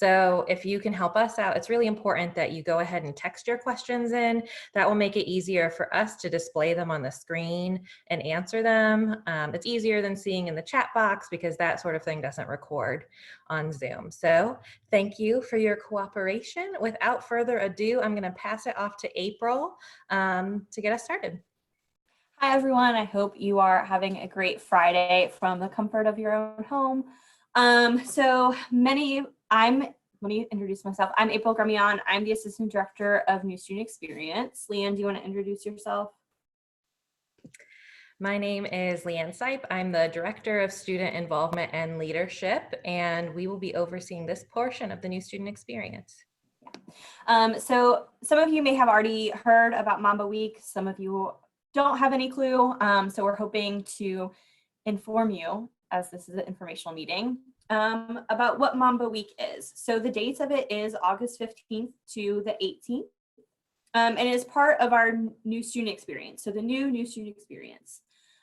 So if you can help us out, it's really important that you go ahead and text your questions in. That will make it easier for us to display them on the screen and answer them. It's easier than seeing in the chat box because that sort of thing doesn't record on Zoom. So thank you for your cooperation. Without further ado, I'm going to pass it off to April to get us started. Hi, everyone. I hope you are having a great Friday from the comfort of your own home. Let me introduce myself. I'm April Gremion. I'm the Assistant Director of New Student Experience. Leanne, do you want to introduce yourself? My name is Leanne Sipe. I'm the Director of Student Involvement and Leadership, and we will be overseeing this portion of the New Student Experience. So some of you may have already heard about Mambo Week. Some of you don't have any clue. So we're hoping to inform you, as this is an informational meeting, about what Mambo Week is. So the dates of it is August 15th to the 18th. And it is part of our new student experience. So the new student experience.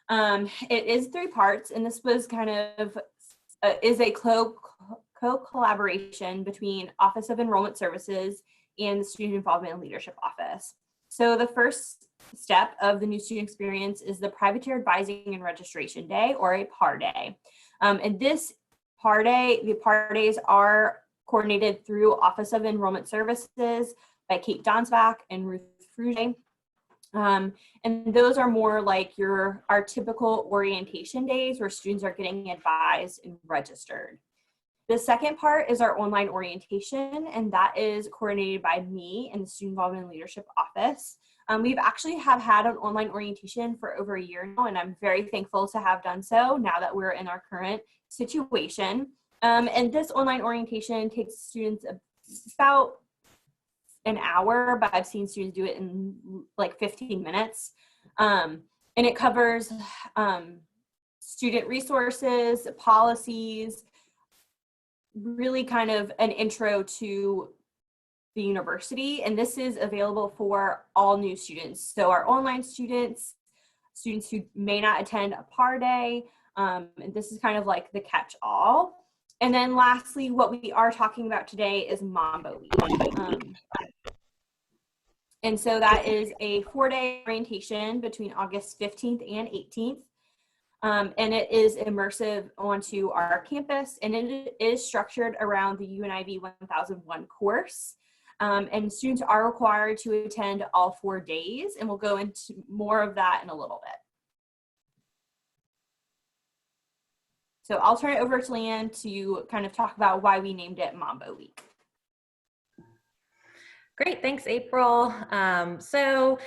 It is 3 parts, and this was kind of is a co-collaboration between Office of Enrollment Services and the Student Involvement and Leadership Office. So the first step of the new student experience is the Privateer Advising and Registration Day, or a PAR Day. And this PAR Day, the PAR Days are coordinated through Office of Enrollment Services by Kate Donsbach and Ruth Fruge. And those are more like our typical orientation days where students are getting advised and registered. The second part is our online orientation, and that is coordinated by me and the Student Involvement and Leadership Office. We've actually had an online orientation for over a year now, and I'm very thankful to have done so now that we're in our current situation. And this online orientation takes students about an hour, but I've seen students do it in like 15 minutes. And it covers student resources, policies, really kind of an intro to the university. And this is available for all new students. So our online students who may not attend a PAR Day, and this is kind of like the catch-all. And then lastly, what we are talking about today is Mambo Week. And so that is a 4-day orientation between August 15th and 18th. And it is immersive onto our campus, and it is structured around the UNIV 1001 course. And students are required to attend all 4 days, and we'll go into more of that in a little bit. So I'll turn it over to Leanne to kind of talk about why we named it Mambo Week. Great, thanks, April. So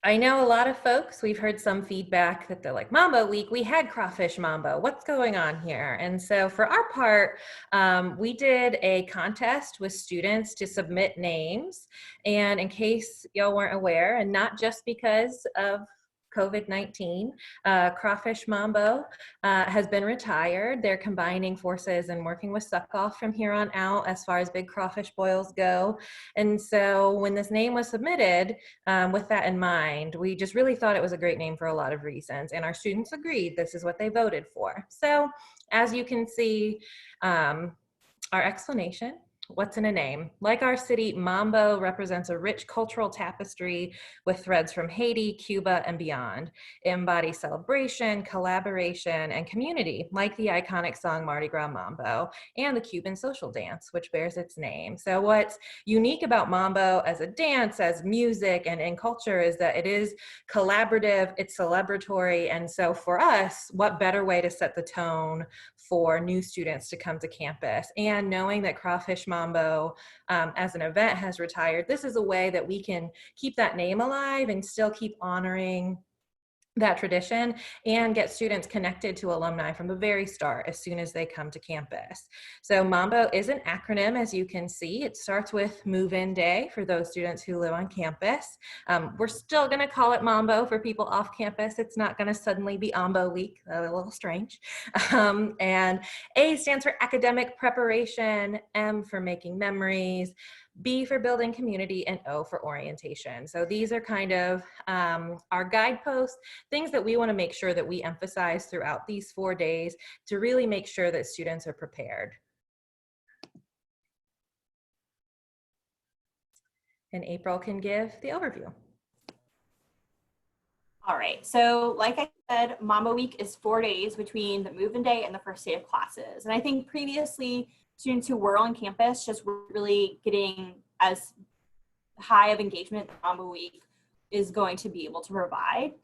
I know a lot of folks, we've heard some feedback that they're like, Mambo Week, we had Crawfish Mambo, what's going on here? And so for our part, we did a contest with students to submit names. And in case y'all weren't aware, and not just because of COVID-19, Crawfish Mambo has been retired. They're combining forces and working with Suckoff from here on out as far as big crawfish boils go. And so when this name was submitted, with that in mind, we just really thought it was a great name for a lot of reasons. And our students agreed this is what they voted for. So as you can see, our explanation. What's in a name? Like our city, Mambo represents a rich cultural tapestry with threads from Haiti, Cuba, and beyond. It embodies celebration, collaboration, and community, like the iconic song Mardi Gras Mambo and the Cuban social dance, which bears its name. So what's unique about Mambo as a dance, as music, and in culture is that it is collaborative, it's celebratory, and so for us, what better way to set the tone for new students to come to campus? And knowing that Crawfish Mambo as an event has retired, this is a way that we can keep that name alive and still keep honoring that tradition and get students connected to alumni from the very start as soon as they come to campus. So Mambo is an acronym, as you can see. It starts with Move-In Day for those students who live on campus. We're still going to call it Mambo for people off campus. It's not going to suddenly be Ambo Week, a little strange. And A stands for academic preparation, M for making memories, B for building community, and O for orientation. So these are kind of our guideposts, things that we want to make sure that we emphasize throughout these 4 days to really make sure that students are prepared. And April can give the overview. All right, so like I said, Mambo Week is 4 days between the move-in day and the first day of classes. And I think previously students who were on campus just were really getting as high of engagement that Mambo Week is going to be able to provide.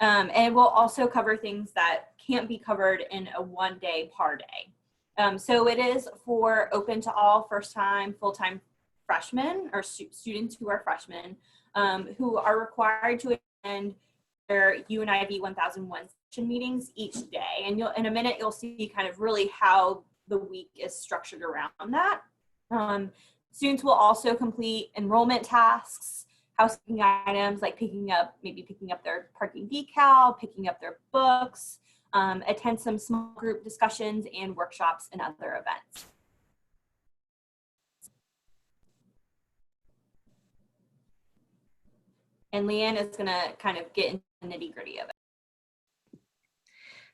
And we'll also cover things that can't be covered in a one-day par day. So it is open to all first-time, full-time freshmen or students who are freshmen who are required to attend their UNIV 1001 session meetings each day. And in a minute, you'll see kind of really how the week is structured around that. Students will also complete enrollment tasks, housekeeping items like picking up their parking decal, picking up their books, attend some small group discussions and workshops and other events. And Leanne is gonna kind of get into the nitty-gritty of it.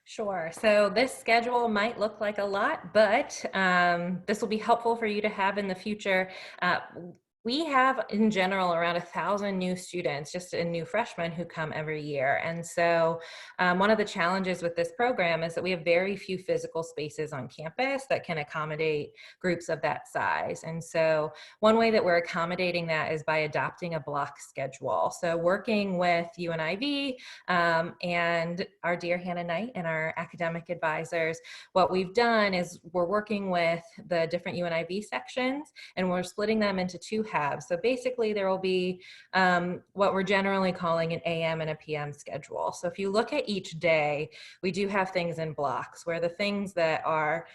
Sure. So this schedule might look like a lot, but this will be helpful for you to have in the future. We have in general around 1,000 new students, just in new freshmen who come every year. And so one of the challenges with this program is that we have very few physical spaces on campus that can accommodate groups of that size. And so one way that we're accommodating that is by adopting a block schedule. So working with UNIV and our dear Hannah Knight and our academic advisors, what we've done is we're working with the different UNIV sections and we're splitting them into two halves. So basically there will be what we're generally calling an AM and a PM schedule. So if you look at each day, we do have things in blocks where the things that are,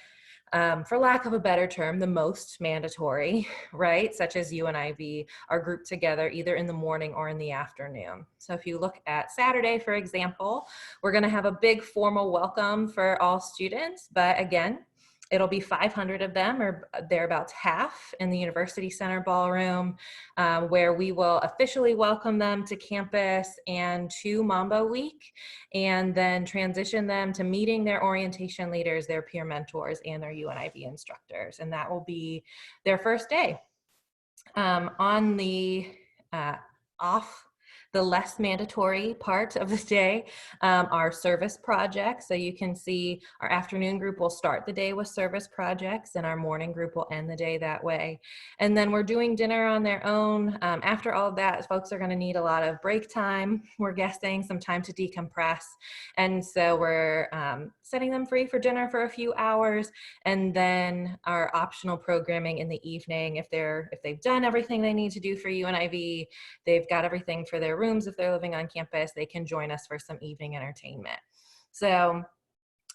for lack of a better term, the most mandatory, right, such as UNIV, are grouped together either in the morning or in the afternoon. So if you look at Saturday, for example, we're going to have a big formal welcome for all students, but again, it'll be 500 of them, or thereabouts half, in the University Center Ballroom, where we will officially welcome them to campus and to Mambo Week, and then transition them to meeting their orientation leaders, their peer mentors, and their UNIV instructors. And that will be their first day. On the the less mandatory part of the day are service projects. So you can see our afternoon group will start the day with service projects and our morning group will end the day that way. And then we're doing dinner on their own. After all of that, folks are gonna need a lot of break time, we're guessing, some time to decompress. And so we're setting them free for dinner for a few hours, and then our optional programming in the evening. If they've done everything they need to do for UNIV, they've got everything for their rooms. If they're living on campus, they can join us for some evening entertainment. So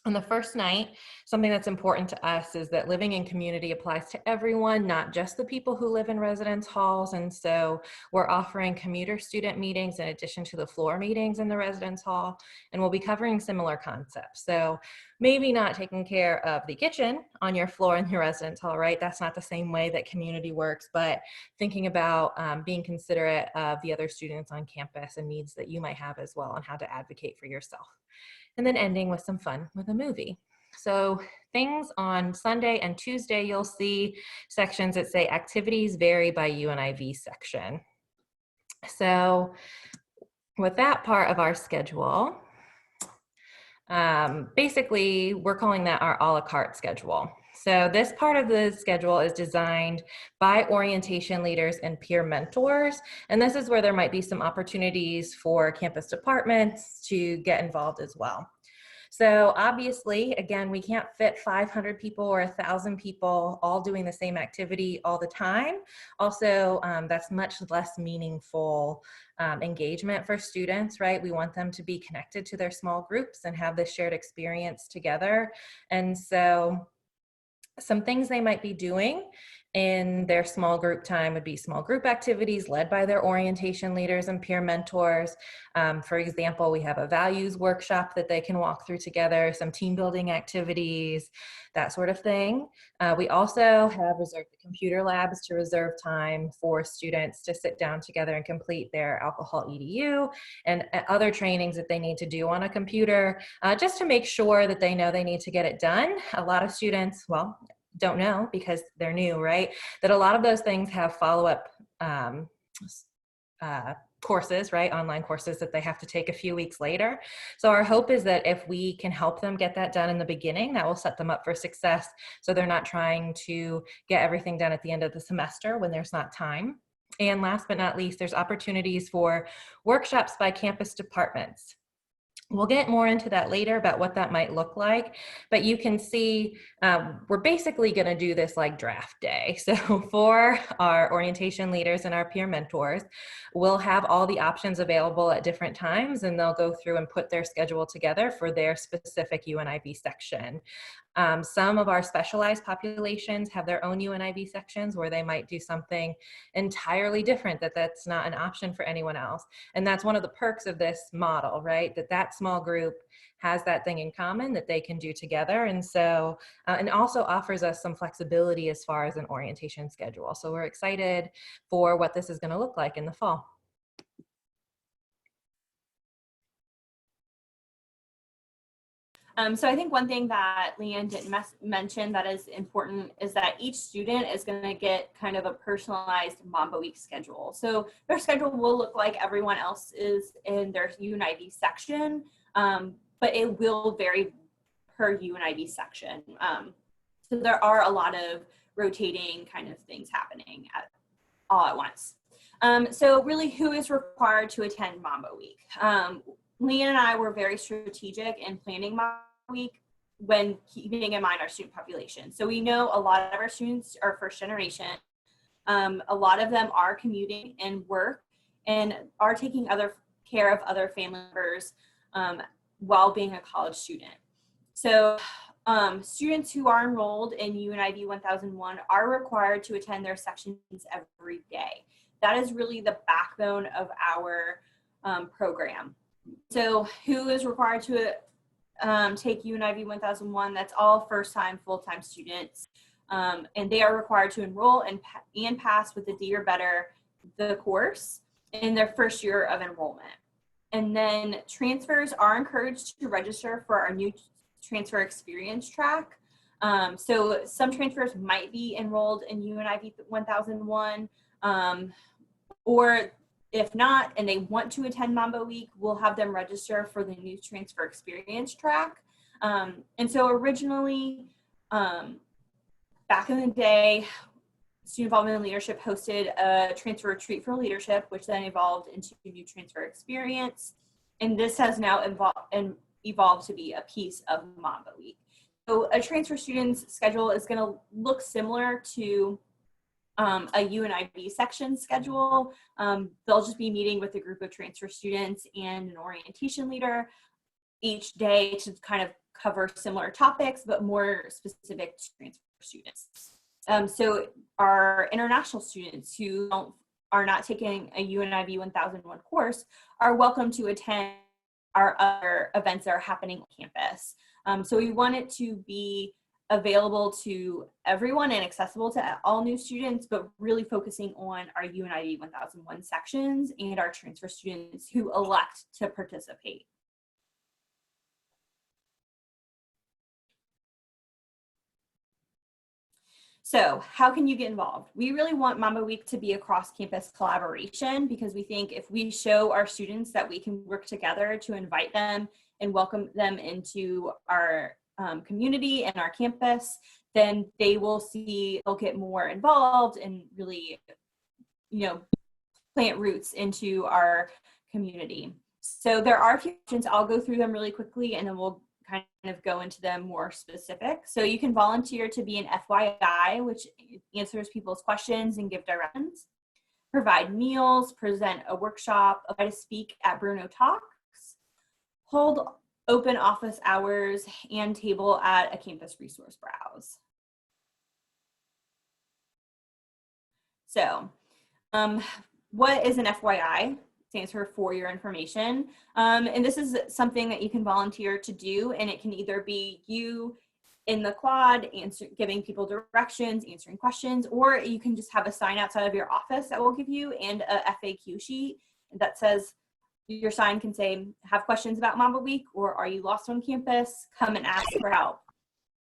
on the first night, something that's important to us is that living in community applies to everyone, not just the people who live in residence halls. And so we're offering commuter student meetings in addition to the floor meetings in the residence hall, and we'll be covering similar concepts. So maybe not taking care of the kitchen on your floor in your residence hall, right? That's not the same way that community works, but thinking about being considerate of the other students on campus and needs that you might have as well, and how to advocate for yourself. And then ending with some fun with a movie. So things on Sunday and Tuesday, you'll see sections that say activities vary by UNIV section. So with that part of our schedule, basically we're calling that our Alucard schedule. So this part of the schedule is designed by orientation leaders and peer mentors. And this is where there might be some opportunities for campus departments to get involved as well. So obviously, again, we can't fit 500 people or 1,000 people all doing the same activity all the time. Also, that's much less meaningful engagement for students, right? We want them to be connected to their small groups and have this shared experience together. And so some things they might be doing in their small group time would be small group activities led by their orientation leaders and peer mentors. For example, we have a values workshop that they can walk through together, some team building activities, that sort of thing. We also have reserved the computer labs to reserve time for students to sit down together and complete their alcohol EDU and other trainings that they need to do on a computer, just to make sure that they know they need to get it done. A lot of students, well, don't know because they're new, right? That a lot of those things have follow-up courses, right? Online courses that they have to take a few weeks later. So our hope is that if we can help them get that done in the beginning, that will set them up for success. So they're not trying to get everything done at the end of the semester when there's not time. And last but not least, there's opportunities for workshops by campus departments. We'll get more into that later about what that might look like, but you can see we're basically going to do this like draft day. So for our orientation leaders and our peer mentors, we'll have all the options available at different times, and they'll go through and put their schedule together for their specific UNIV section. Some of our specialized populations have their own UNIV sections where they might do something entirely different that's not an option for anyone else. And that's one of the perks of this model, right? That small group has that thing in common that they can do together. And so, and also offers us some flexibility as far as an orientation schedule. So we're excited for what this is going to look like in the fall. So I think one thing that Leanne didn't mention that is important is that each student is going to get kind of a personalized Mambo Week schedule. So their schedule will look like everyone else is in their UNIV section, but it will vary per UNIV section. So there are a lot of rotating kind of things happening all at once. So really, who is required to attend Mambo Week? Leanne and I were very strategic in planning Mambo Week when keeping in mind our student population. So we know a lot of our students are first generation. A lot of them are commuting and work and are taking care of other family members while being a college student. So students who are enrolled in UNIV 1001 are required to attend their sections every day. That is really the backbone of our program. So who is required to take UNIV 1001? That's all first-time, full-time students. And they are required to enroll and pass with a D or better the course in their first year of enrollment. And then transfers are encouraged to register for our new transfer experience track. So some transfers might be enrolled in UNIV 1001, or if not, and they want to attend Mambo Week, we'll have them register for the new transfer experience track. And so originally, back in the day, Student Involvement and Leadership hosted a transfer retreat for leadership, which then evolved into new transfer experience. And this has now evolved to be a piece of Mambo Week. So a transfer student's schedule is going to look similar to a UNIV section schedule. They'll just be meeting with a group of transfer students and an orientation leader each day to kind of cover similar topics, but more specific to transfer students. So our international students who are not taking a UNIV 1001 course are welcome to attend our other events that are happening on campus. So we want it to be available to everyone and accessible to all new students, but really focusing on our UNIV 1001 sections and our transfer students who elect to participate. So how can you get involved? We really want Mambo Week to be a cross-campus collaboration because we think if we show our students that we can work together to invite them and welcome them into our community and our campus, then they'll get more involved and really, plant roots into our community. So there are a few questions. I'll go through them really quickly and then we'll kind of go into them more specific. So you can volunteer to be an FYI, which answers people's questions and give directions, provide meals, present a workshop, apply to speak at Bruno Talks, hold open office hours, and table at a campus resource browse. So what is an FYI? Stands for your information. And this is something that you can volunteer to do, and it can either be you in the quad, giving people directions, answering questions, or you can just have a sign outside of your office that will give you and a FAQ sheet that says, your sign can say, have questions about Mambo Week, or are you lost on campus? Come and ask for help.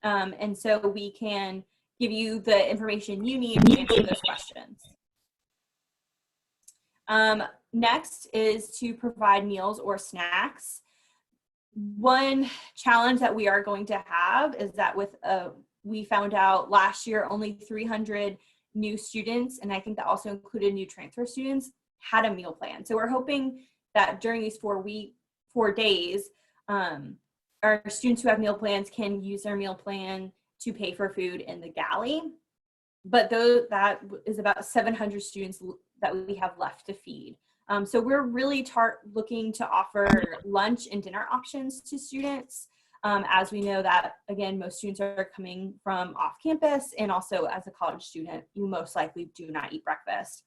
And so we can give you the information you need to answer those questions. Next is to provide meals or snacks. One challenge that we are going to have is that we found out last year only 300 new students, and I think that also included new transfer students, had a meal plan. So we're hoping that during these 4 days, our students who have meal plans can use their meal plan to pay for food in the galley. But that is about 700 students that we have left to feed. So we're really looking to offer lunch and dinner options to students, as we know that, again, most students are coming from off campus, and also as a college student, you most likely do not eat breakfast.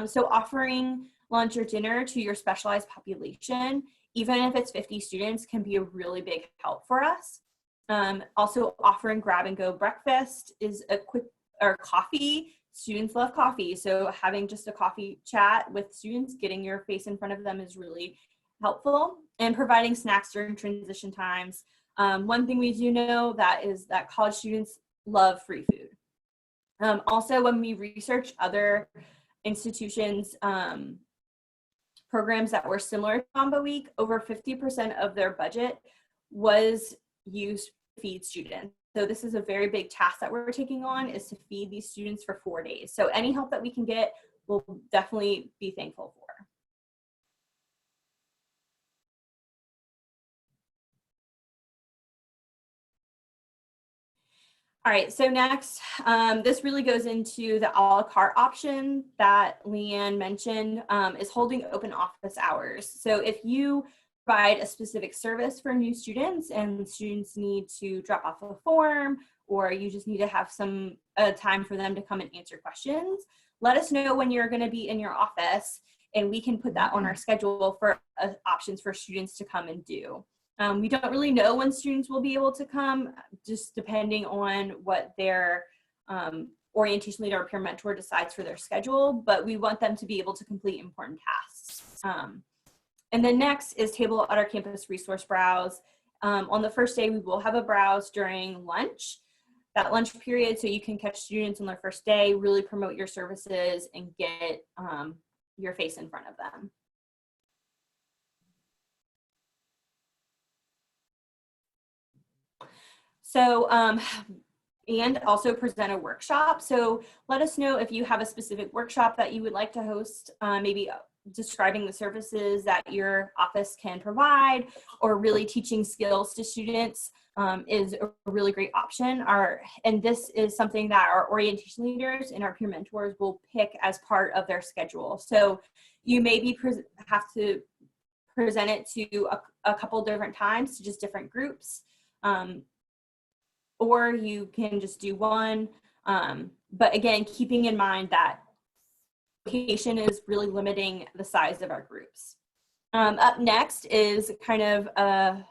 So offering lunch or dinner to your specialized population, even if it's 50 students, can be a really big help for us. Also offering grab and go breakfast is or coffee. Students love coffee, so having just a coffee chat with students, getting your face in front of them is really helpful, and providing snacks during transition times. One thing we do know is that college students love free food. Also, when we research other institutions' programs that were similar to Mambo Week, over 50% of their budget was used to feed students. So this is a very big task that we're taking on, is to feed these students for 4 days. So any help that we can get, we'll definitely be thankful for. All right, so next, this really goes into the a la carte option that Leanne mentioned, is holding open office hours. So if you provide a specific service for new students and students need to drop off a form, or you just need to have some time for them to come and answer questions, let us know when you're going to be in your office, and we can put that on our schedule for options for students to come and do. We don't really know when students will be able to come, just depending on what their orientation leader or peer mentor decides for their schedule, but we want them to be able to complete important tasks. And then next is table at our campus resource browse. On the first day, we will have a browse during lunch, that lunch period, so you can catch students on their first day, really promote your services, and get your face in front of them. So, and also present a workshop. So let us know if you have a specific workshop that you would like to host, maybe describing the services that your office can provide, or really teaching skills to students is a really great option. And this is something that our orientation leaders and our peer mentors will pick as part of their schedule. So you maybe have to present it to a couple different times to just different groups. Or you can just do one. But again, keeping in mind that location is really limiting the size of our groups. Up next is kind of a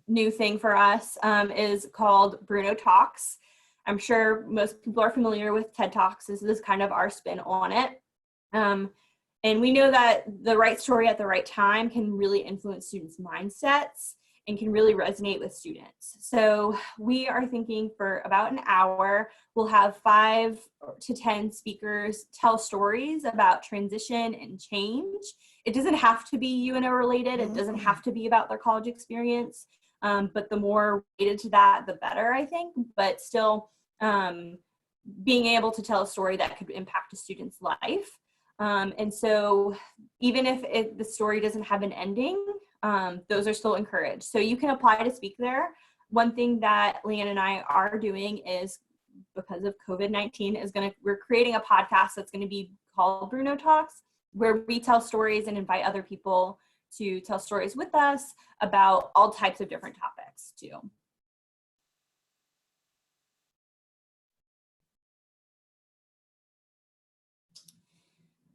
new thing for us, is called Bruno Talks. I'm sure most people are familiar with TED Talks. This is kind of our spin on it. And we know that the right story at the right time can really influence students' mindsets and can really resonate with students. So we are thinking for about an hour, we'll have 5 to 10 speakers tell stories about transition and change. It doesn't have to be UNO related. It doesn't have to be about their college experience. But the more related to that, the better, I think. But still being able to tell a story that could impact a student's life. And so even if the story doesn't have an ending, those are still encouraged. So you can apply to speak there. One thing that Leanne and I are doing is, because of COVID-19, we're creating a podcast that's going to be called Bruno Talks, where we tell stories and invite other people to tell stories with us about all types of different topics too.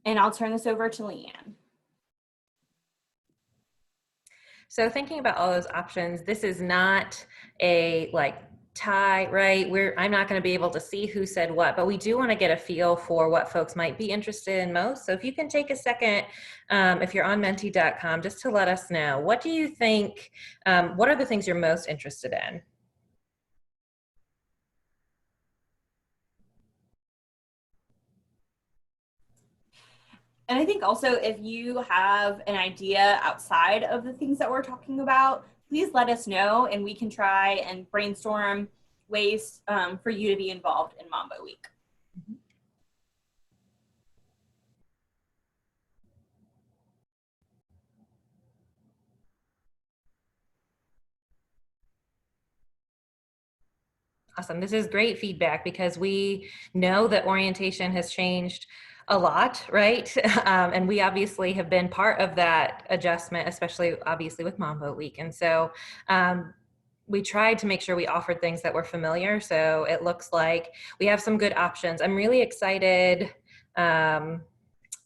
And I'll turn this over to Leanne. So thinking about all those options, this is not a tie, right? I'm not going to be able to see who said what, but we do want to get a feel for what folks might be interested in most. So if you can take a second, if you're on menti.com, just to let us know, what do you think, what are the things you're most interested in? And I think also if you have an idea outside of the things that we're talking about, please let us know and we can try and brainstorm ways for you to be involved in Mambo Week. Awesome. This is great feedback because we know that orientation has changed a lot, right? And we obviously have been part of that adjustment, especially obviously with Mambo Week. And so we tried to make sure we offered things that were familiar. So it looks like we have some good options. I'm really excited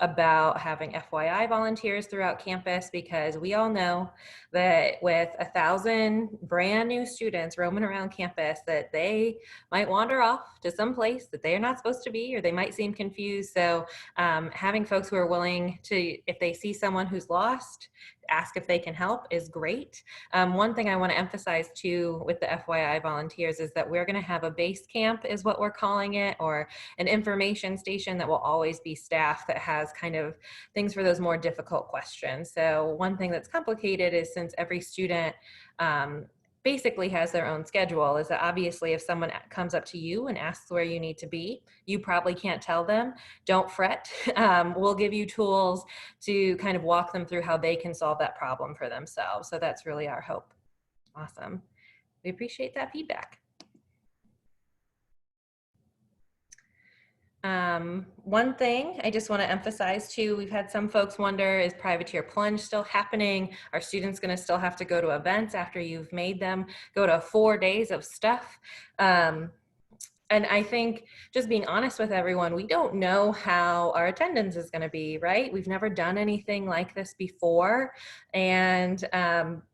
about having FYI volunteers throughout campus because we all know that with 1,000 brand new students roaming around campus that they might wander off to some place that they are not supposed to be, or they might seem confused. So having folks who are willing to, if they see someone who's lost, ask if they can help is great. One thing I want to emphasize too with the FYI volunteers is that we're going to have a base camp is what we're calling it, or an information station that will always be staffed that has kind of things for those more difficult questions. So one thing that's complicated is since every student basically has their own schedule, is that obviously if someone comes up to you and asks where you need to be, you probably can't tell them. Don't fret. We'll give you tools to kind of walk them through how they can solve that problem for themselves. So that's really our hope. Awesome. We appreciate that feedback. One thing I just want to emphasize too, we've had some folks wonder, is privateer plunge still happening? Are students going to still have to go to events after you've made them go to 4 days of stuff? And I think just being honest with everyone, we don't know how our attendance is going to be, right? We've never done anything like this before. And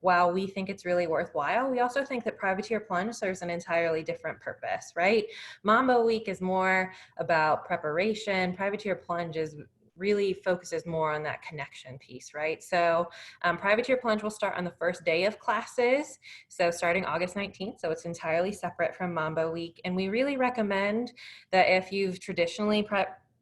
while we think it's really worthwhile, we also think that privateer plunge serves an entirely different purpose, right? Mambo Week is more about preparation. Privateer plunge is really focuses more on that connection piece, right? So Privateer Plunge will start on the first day of classes, so starting August 19th, so it's entirely separate from Mambo Week. And we really recommend that if you've traditionally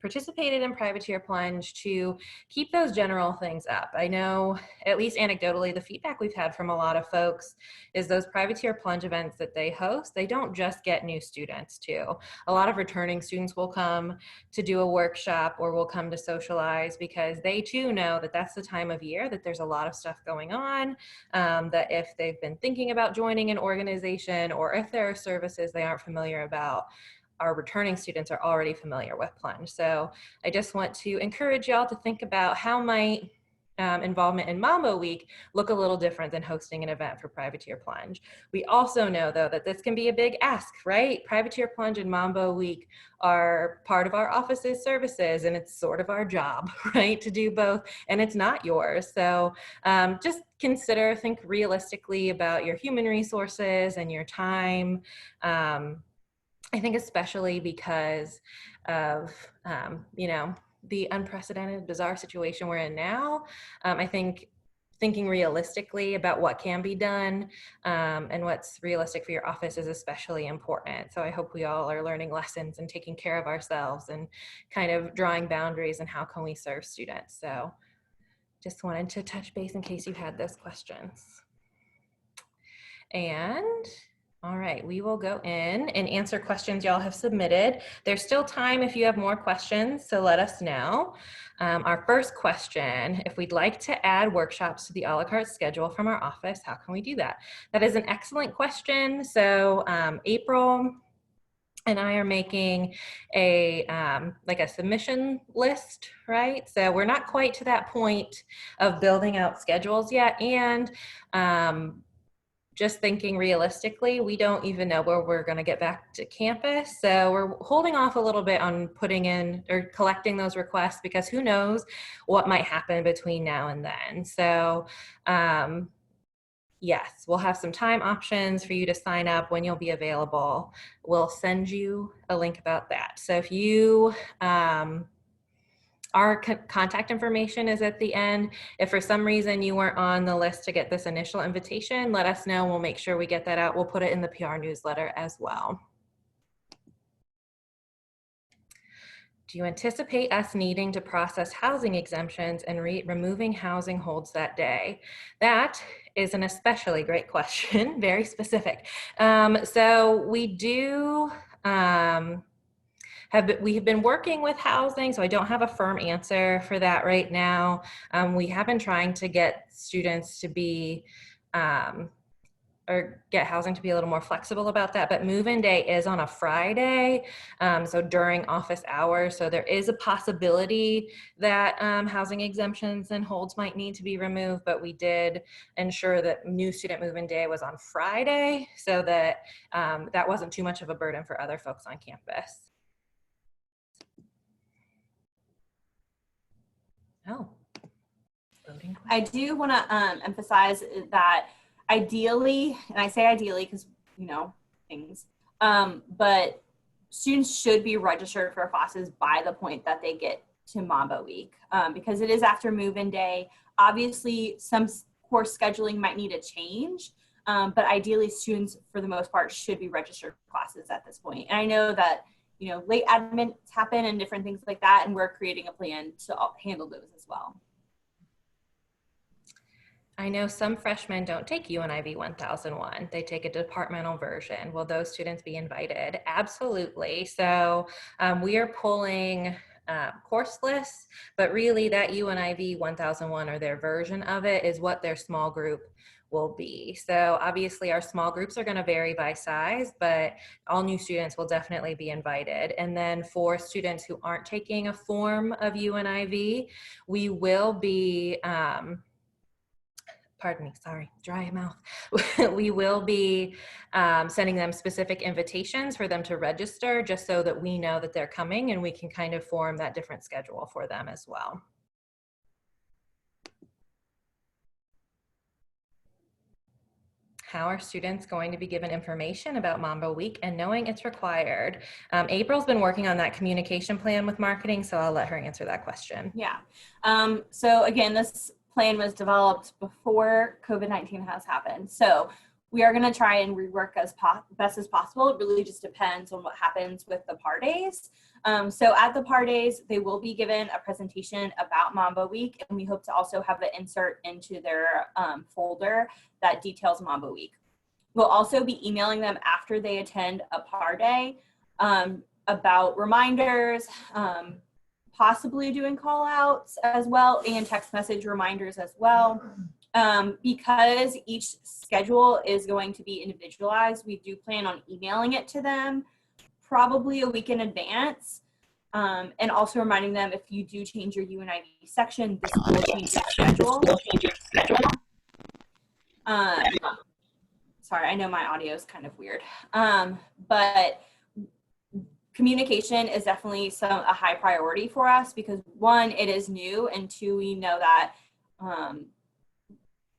participated in Privateer Plunge to keep those general things up. I know, at least anecdotally, the feedback we've had from a lot of folks is those Privateer Plunge events that they host, they don't just get new students too. A lot of returning students will come to do a workshop or will come to socialize because they too know that that's the time of year that there's a lot of stuff going on, that if they've been thinking about joining an organization or if there are services they aren't familiar about, our returning students are already familiar with Plunge. So I just want to encourage y'all to think about how might involvement in Mambo Week look a little different than hosting an event for Privateer Plunge. We also know though that this can be a big ask, right? Privateer Plunge and Mambo Week are part of our office's services and it's sort of our job, right? To do both, and it's not yours. So just consider, think realistically about your human resources and your time. I think especially because of, you know, the unprecedented, bizarre situation we're in now, I think thinking realistically about what can be done and what's realistic for your office is especially important. So I hope we all are learning lessons and taking care of ourselves and kind of drawing boundaries and how can we serve students. So just wanted to touch base in case you had those questions. And all right, we will go in and answer questions y'all have submitted. There's still time if you have more questions, so let us know. Our first question, if we'd like to add workshops to the Alucard schedule from our office, how can we do that? That is an excellent question. So April and I are making a like a submission list, right? So we're not quite to that point of building out schedules yet. And just thinking realistically, we don't even know where we're going to get back to campus. So we're holding off a little bit on putting in or collecting those requests because who knows what might happen between now and then. So yes, we'll have some time options for you to sign up when you'll be available. We'll send you a link about that. So if you, our contact information is at the end. If for some reason you weren't on the list to get this initial invitation, let us know. We'll make sure we get that out. We'll put it in the PR newsletter as well. Do you anticipate us needing to process housing exemptions and removing housing holds that day? That is an especially great question, very specific. So we do we have been working with housing, so I don't have a firm answer for that right now. We have been trying to get students to be or get housing to be a little more flexible about that, but move-in day is on a Friday, so during office hours. So there is a possibility that housing exemptions and holds might need to be removed, but we did ensure that new student move-in day was on Friday so that that wasn't too much of a burden for other folks on campus. Oh, loading. I do want to emphasize that ideally, and I say ideally because, you know, things, but students should be registered for classes by the point that they get to Mambo week, because it is after move-in day. Obviously, some course scheduling might need a change, but ideally students, for the most part, should be registered for classes at this point. And I know that, you know, late admits happen and different things like that, and we're creating a plan to handle those as well. I know some freshmen don't take UNIV 1001. They take a departmental version. Will those students be invited? Absolutely. So we are pulling course lists, but really that UNIV 1001 or their version of it is what their small group will be. So obviously our small groups are going to vary by size, but all new students will definitely be invited. And then for students who aren't taking a form of UNIV, we will be pardon me, sorry, dry mouth. We will be sending them specific invitations for them to register, just so that we know that they're coming and we can kind of form that different schedule for them as well. How are students going to be given information about Mambo Week and knowing it's required? April's been working on that communication plan with marketing, so I'll let her answer that question. Yeah. So again, this plan was developed before COVID-19 has happened. So we are going to try and rework as best as possible. It really just depends on what happens with the par days. So at the par days, they will be given a presentation about Mambo Week, and we hope to also have an insert into their folder that details Mambo Week. We'll also be emailing them after they attend a par day about reminders, possibly doing call outs as well, and text message reminders as well. Because each schedule is going to be individualized, we do plan on emailing it to them probably a week in advance, and also reminding them, if you do change your UNIV section, this will change your schedule. Sorry, I know my audio is kind of weird, but communication is definitely a high priority for us, because one, it is new, and two, we know that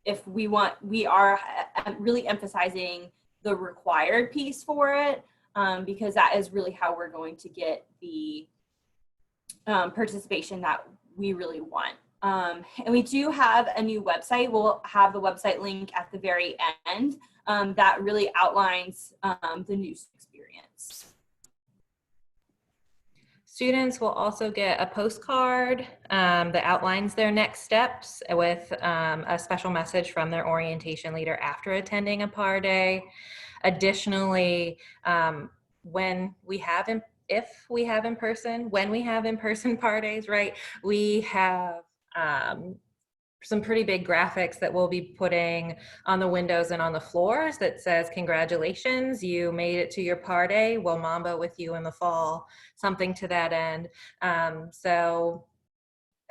if we are really emphasizing the required piece for it, because that is really how we're going to get the participation that we really want. And we do have a new website. We'll have the website link at the very end that really outlines the new experience. Students will also get a postcard that outlines their next steps with a special message from their orientation leader after attending a par day. Additionally, when we have in-person par days, right, we have some pretty big graphics that we'll be putting on the windows and on the floors that says, congratulations, you made it to your par day, we'll Mambo with you in the fall, something to that end. So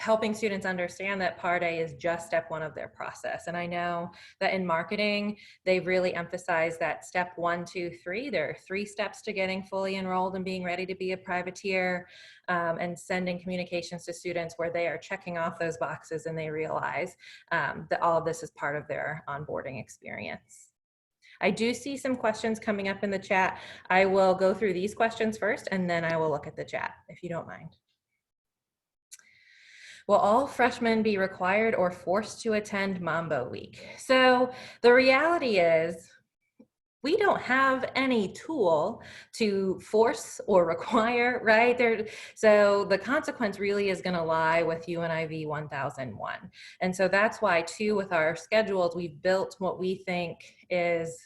helping students understand that par day is just step one of their process. And I know that in marketing, they've really emphasized that step 1, 2, 3. There are 3 steps to getting fully enrolled and being ready to be a privateer, and sending communications to students where they are checking off those boxes and they realize that all of this is part of their onboarding experience. I do see some questions coming up in the chat. I will go through these questions first, and then I will look at the chat, if you don't mind. Will all freshmen be required or forced to attend Mambo Week? So the reality is, we don't have any tool to force or require, right? So the consequence really is going to lie with UNIV 1001. And so that's why, too, with our schedules, we've built what we think is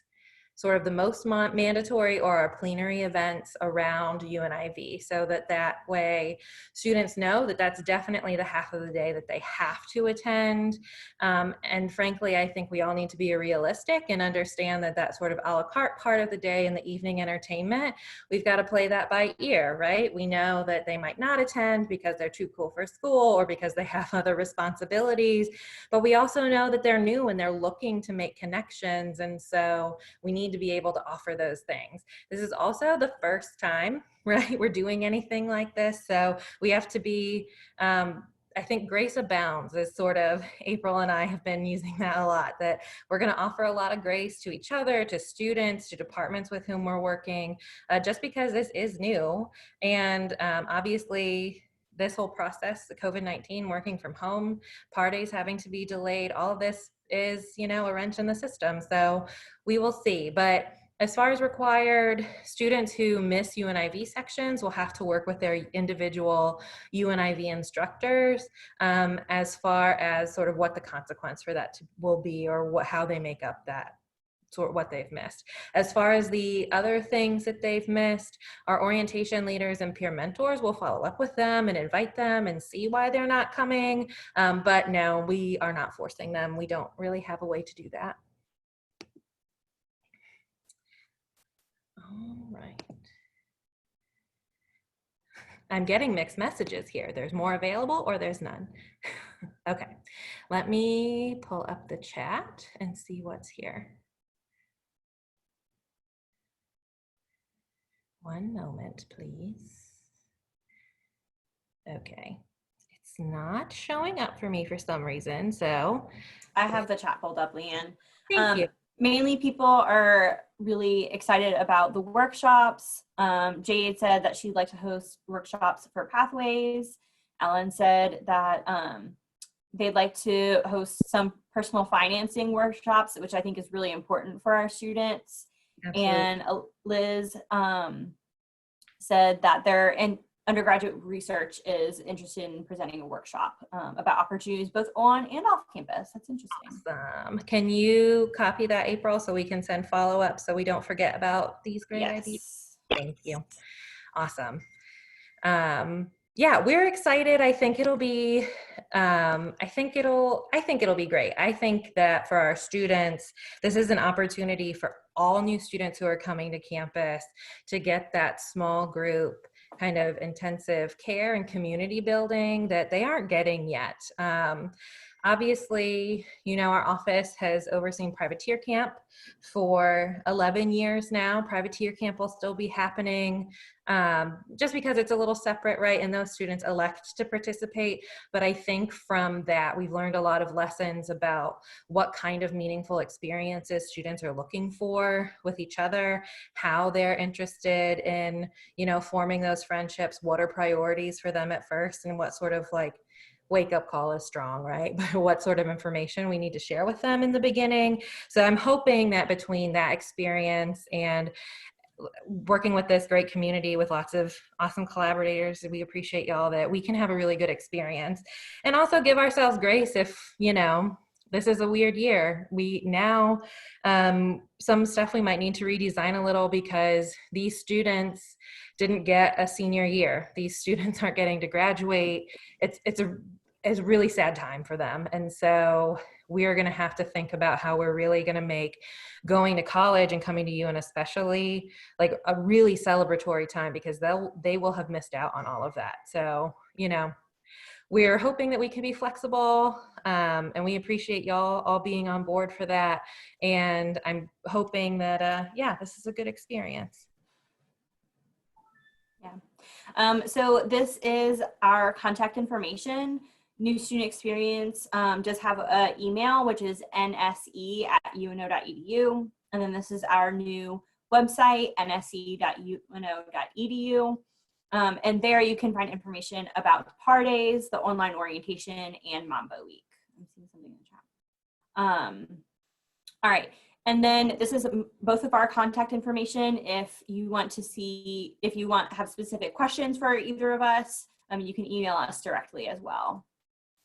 sort of the most mandatory or our plenary events around UNIV, so that way students know that that's definitely the half of the day that they have to attend. And frankly, I think we all need to be realistic and understand that that sort of a la carte part of the day and the evening entertainment, we've got to play that by ear, right? We know that they might not attend because they're too cool for school or because they have other responsibilities, but we also know that they're new and they're looking to make connections, and so we need to be able to offer those things. This is also the first time, right, we're doing anything like this, so we have to be, I think grace abounds is sort of, April and I have been using that a lot, that we're going to offer a lot of grace to each other, to students, to departments with whom we're working, just because this is new. And obviously, this whole process, the COVID-19, working from home, parties having to be delayed, all of this is, a wrench in the system. So we will see. But as far as required, students who miss UNIV sections will have to work with their individual UNIV instructors as far as sort of what the consequence for that will be, or how they make up that sort of what they've missed. As far as the other things that they've missed, our orientation leaders and peer mentors will follow up with them and invite them and see why they're not coming. But no, we are not forcing them. We don't really have a way to do that. All right. I'm getting mixed messages here. There's more available or there's none. Okay, let me pull up the chat and see what's here. One moment, please. Okay, it's not showing up for me for some reason, so. I have the chat pulled up, Leanne. Thank you. Mainly people are really excited about the workshops. Jade said that she'd like to host workshops for pathways. Ellen said that they'd like to host some personal financing workshops, which I think is really important for our students. Absolutely. And Liz said that their undergraduate research is interested in presenting a workshop about opportunities both on and off campus. That's interesting. Awesome. Can you copy that, April, so we can send follow-up so we don't forget about these great ideas? Thank you. Awesome. Yeah, we're excited. I think it'll be I think it'll be great. I think that for our students, this is an opportunity for all new students who are coming to campus to get that small group kind of intensive care and community building that they aren't getting yet. Obviously, our office has overseen Privateer Camp for 11 years now. Privateer Camp will still be happening just because it's a little separate, right? And those students elect to participate. But I think from that, we've learned a lot of lessons about what kind of meaningful experiences students are looking for with each other, how they're interested in, forming those friendships, what are priorities for them at first, and what sort of wake up call is strong, right? But what sort of information we need to share with them in the beginning. So I'm hoping that between that experience and working with this great community with lots of awesome collaborators, we appreciate y'all, that we can have a really good experience and also give ourselves grace if, this is a weird year. We now, some stuff we might need to redesign a little because these students didn't get a senior year. These students aren't getting to graduate. It's a really sad time for them. And so we're going to have to think about how we're really going to make going to college and coming to UN especially like a really celebratory time, because they will have missed out on all of that. So, we're hoping that we can be flexible, and we appreciate y'all all being on board for that. And I'm hoping that, this is a good experience. Yeah. So this is our contact information. New Student Experience does have an email, which is nse@uno.edu. And then this is our new website, nse.uno.edu. And there you can find information about PAR days, the online orientation, and Mambo week. I'm seeing something in the chat. All right. And then this is both of our contact information. If you want have specific questions for either of us, you can email us directly as well.